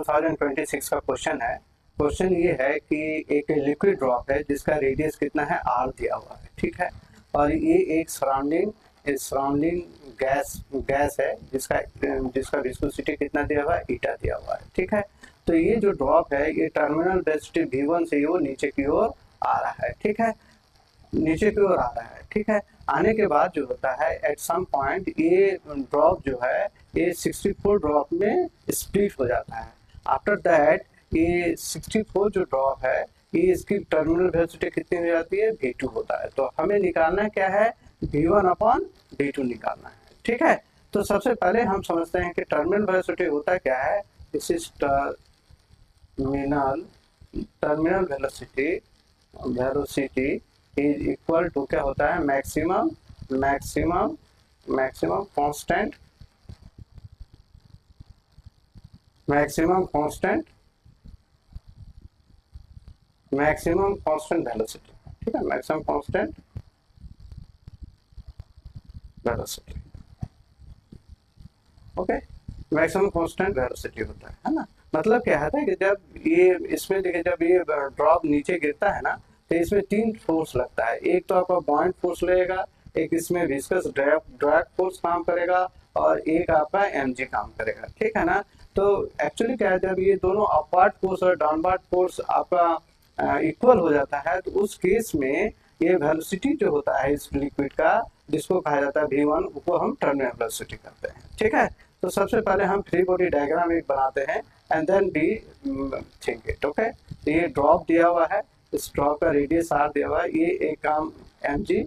2026 का क्वेश्चन है। क्वेश्चन ये है कि एक लिक्विड ड्रॉप है जिसका रेडियस कितना है, आर दिया हुआ है, ठीक है। और ये एक सराउंडिंग गैस है जिसका जिसका विस्कोसिटी कितना दिया हुआ है, ईटा दिया हुआ है, ठीक है। तो ये जो ड्रॉप है ये टर्मिनल वेलोसिटी v1 से वो नीचे की ओर आ रहा है, ठीक है, नीचे की ओर आ रहा है, ठीक है। आने के बाद जो होता है एट सम पॉइंट ये ड्रॉप जो है ये 64 ड्रॉप में स्प्लिट हो जाता है। आफ्टर दैट ये 64 जो ड्रॉप है ये इसकी टर्मिनल वेलोसिटी कितनी हो जाती है, v2 होता है। तो हमें निकालना क्या है, v1 अपॉन v2 निकालना है, ठीक है। तो सबसे पहले हम समझते हैं कि टर्मिनल वेलोसिटी होता क्या है। This is terminal velocity is equal to क्या होता है, मैक्सिमम कांस्टेंट वेलोसिटी, ठीक है, maximum constant velocity, okay. Maximum constant velocity होता है ना। मतलब क्या है कि जब ये इसमें देखिए जब ये ड्रॉप नीचे गिरता है ना तो इसमें 3 फोर्स लगता है। एक तो आपका बॉइंट फोर्स लगेगा, एक इसमें विस्कस ड्रैग फोर्स काम करेगा और एक आपका mg काम करेगा, ठीक है ना। तो एक्चुअली क्या है, जब ये दोनों अपवर्ड फोर्स और डाउनवर्ड फोर्स आपका इक्वल हो जाता है तो उस केस में ये वेलोसिटी जो होता है इस लिक्विड का, जिसको कहा जाता है v1, वो हम टर्मिनल वेलोसिटी करते हैं, ठीक है। तो सबसे पहले हम फ्री बॉडी डायग्राम एक बनाते हैं and then be think it, okay. तो ये ड्रॉप दिया हुआ है, इस ड्रॉप का रेडियस आर दिया हुआ है, ये एक काम mg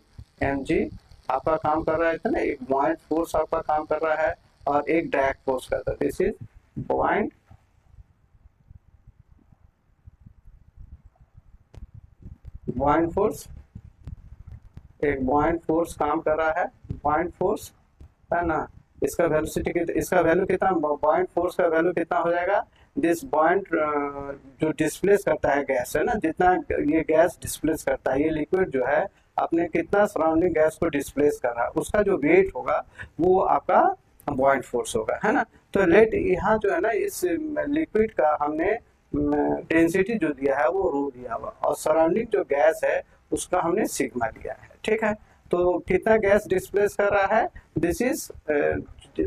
आपका काम कर रहा है, ना, एक बॉइंट फोर्स आपका काम कर रहा है और एक ड्रैग फोर्स करता है। दिस इज बॉइंट फोर्स, एक बॉइंट फोर्स काम कर रहा है, बॉइंट फोर्स है ना। इसका वेलोसिटी इसका वैल्यू कितना, बॉइंट फोर्स का वैल्यू कितना हो जाएगा, दिस बॉइंट जो डिस्प्लेस करता है गैस है ना, जितना ये गैस डिस्प्लेस करता है, ये लिक्विड जो है अपने कितना सराउंडिंग गैस को डिस्प्लेस कर रहा है, उसका जो वेट होगा वो आपका बॉइंट फोर्स होगा, है ना। तो लेट यहाँ जो है ना इस लिक्विड का हमने डेंसिटी जो दिया है वो रो दिया हुआ और सराउंडिंग जो गैस है उसका हमने सिग्मा दिया है, ठीक है। तो कितना गैस डिस्प्लेस कर रहा है, दिस इज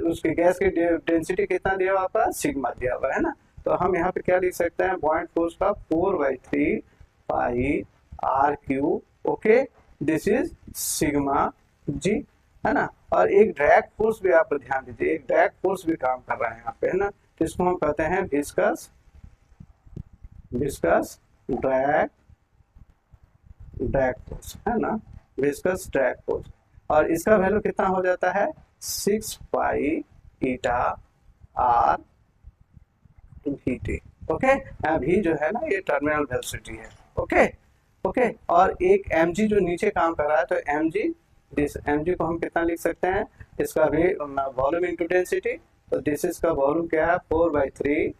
उसके गैस की डेंसिटी कितना दिया हुआ आपका, सिग्मा दिया हुआ है ना। तो हम यहाँ पे क्या लिख सकते हैं, बॉइंट फोर्स का 4/3 pi R cube, okay, this is sigma G, है ना। और एक ड्रैग फोर्स भी आप ध्यान दीजिए, एक ड्रैग फोर्स भी काम कर रहा है यहाँ पे, है ना। तो इसको हम कहते हैं विस्कस ड्रैग फोर्स, है ना, विस्कस ड्रैग फोर्स। और इसका वैल्यू कितना हो जाता है, 6 पाई ईटा आर वी, ओके। भी जो है ना ये टर्मिनल वेलोसिटी है, ओके ओके। और एक mg जो नीचे काम कर रहा है, तो mg, दिस mg को हम कितना लिख सकते हैं, इसका वॉल्यूम इनटू डेंसिटी। तो दिस इसका वॉल्यूम क्या है, 4/3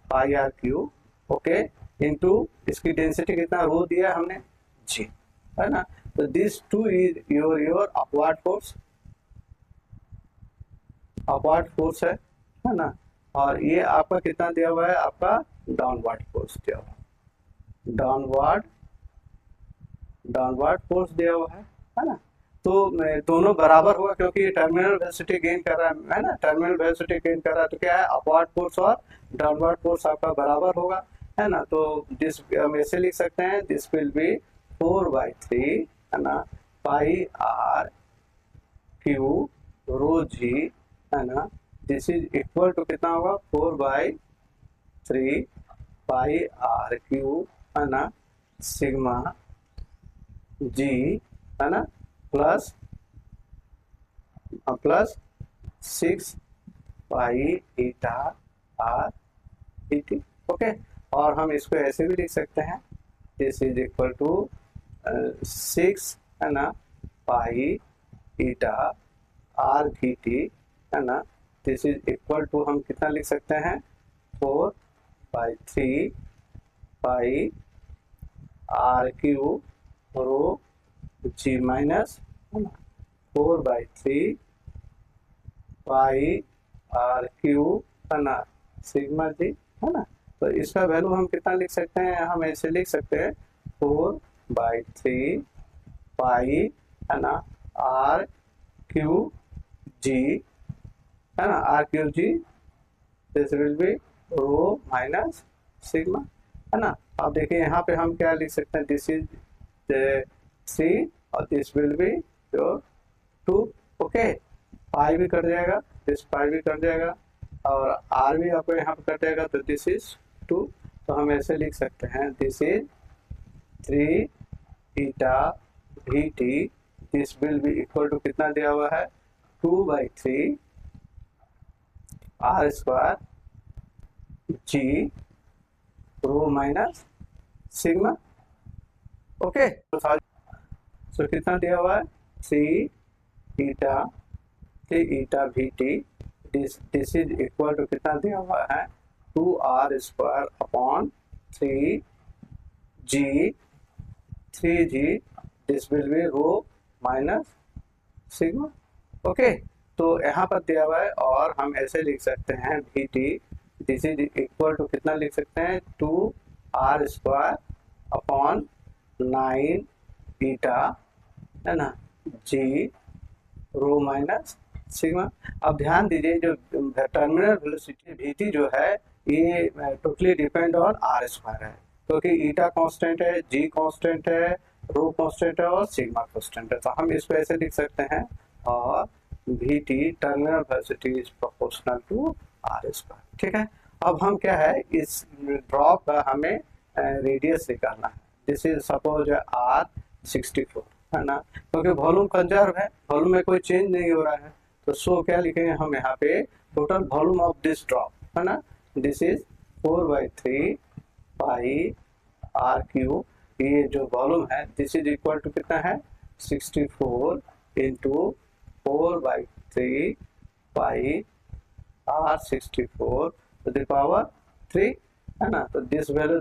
pi R cube, okay, into इसकी डेंसिटी कितना रो दिया हमने, जी, है ना। तो this two is your upward force है ना। और ये आपका कितना दिया हुआ है, आपका डाउनवर्ड फोर्स दिया हुआ, डाउनवर्ड फोर्स दिया हुआ है ना। तो दोनों बराबर होगा क्योंकि ये टर्मिनल वेलोसिटी गेन कर रहा है ना, टर्मिनल वेलोसिटी गेन कर रहा है, तो क्या है, अपवर्ड फोर्स और डाउनवर्ड फोर्स आपका बराबर होगा, है ना। तो दिस हम ऐसे लिख सकते हैं, दिस विल बी 4/3, है ना, पाई आर क्यू रो जी, है ना। दिस इज इक्वल टू कितना होगा, 4/3 पाई आर क्यू, है ना, सिग्मा जी, है ना, प्लस 6 पाई ईटा आर टी, ओके। और हम इसको ऐसे भी लिख सकते हैं, दिस इज इक्वल टू 6, है ना, पाई ईटा आर वी टी, है ना। दिस इज इक्वल टू हम कितना लिख सकते हैं, 4/3 pi R cube rho G minus 4/3 pi R cube है ना, सिग्मा जी, है ना। तो इसका वैल्यू हम कितना लिख सकते हैं, हम ऐसे लिख सकते हैं 4/3 पाई, है ना, आर क्यू जी, है ना, आर क्यू जी, this will be rho minus sigma, है ना। अब देखिए यहाँ पे हम क्या लिख सकते हैं, दिस इज 3 और this will be your 2, okay. Pi भी कट जाएगा, दिस पाई भी कट जाएगा और आर भी आपको यहाँ पे कट जाएगा, तो दिस इज 2। तो हम ऐसे लिख सकते हैं, this is 3 eta V T, this will be equal to कितना दिया हुआ है, 2/3 R square G rho minus sigma, okay. So कितना दिया हुआ है, 3 eta V T, this is equal to कितना दिया हुआ है, 2r square upon 3g, this will be rho minus sigma, okay. तो यहाँ पर दिया हुआ है और हम ऐसे लिख सकते हैं V T, this is equal to कितना लिख सकते हैं, 2r स्क्वायर अपॉन 9 ईटा, है ना, जी रो माइनस सिग्मा। अब ध्यान दीजिए जो टर्मिनल वेलोसिटी वीटी जो है ये totally depend on R square है, क्योंकि ईटा कांस्टेंट है, जी कांस्टेंट है, रो कांस्टेंट है और सिग्मा कांस्टेंट है। तो हम इसको ऐसे लिख सकते हैं, और VT terminal velocity is proportional to R square, ठीक है। अब हम क्या है, इस ड्रॉप का हमें रेडियस निकालना है। दिस इज सपोज आर 64, है ना, क्योंकि वॉल्यूम कंजर्व है, वॉल्यूम में कोई चेंज नहीं हो रहा है। तो सो क्या लिखेंगे हम यहाँ पे, total volume of this drop, है ना, this is 4/3 pi R cube, ये जो वॉल्यूम है दिस इज इक्वल टू कितना है, 64 into 4/3 pi R 64 to the power 3, है ना। तो दिस वैल्यू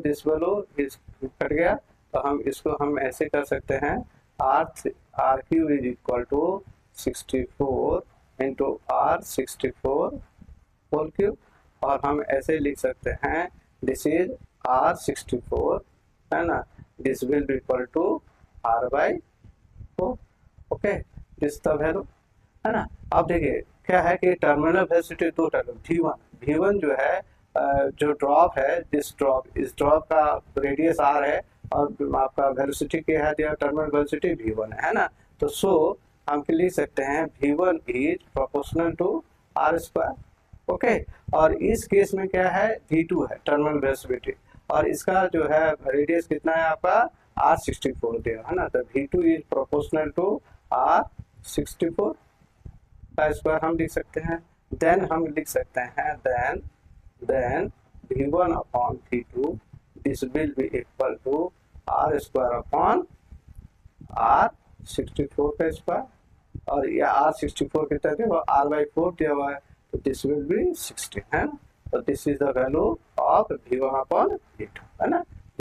इस कट गया, तो हम इसको हम ऐसे कर सकते हैं, R cube is equal to 64 into R 64 whole cube, और हम ऐसे लिख सकते हैं, दिस इज आर 64, है ना, this will be equal to r/4, okay. This the value, है ना। अब देखिए क्या है कि टर्मिनल वेलोसिटी दो टर्म v1 जो है जो ड्रॉप है, इस ड्रॉप का रेडियस r है और आपका वेलोसिटी क्या है दिया, टर्मिनल वेलोसिटी v1 है ना। तो सो हम लिख सकते हैं v1 is proportional to r square, okay. और इस केस में क्या है, v2 है टर्मिनल वेलोसिटी, और इसका जो है रेडियस कितना है आपका, r64 दिया, है ना। तो v2 is proportional to r64 का स्क्वायर हम लिख सकते हैं। देन हम लिख सकते हैं, then v1 upon v2, this will be equal to r square upon r64 का स्क्वायर, और ये r64 कितना दिया, r/4 दिया हुआ है, तो दिस विल बी 16, है ना। तो this is the value of v1 upon v2, है ना।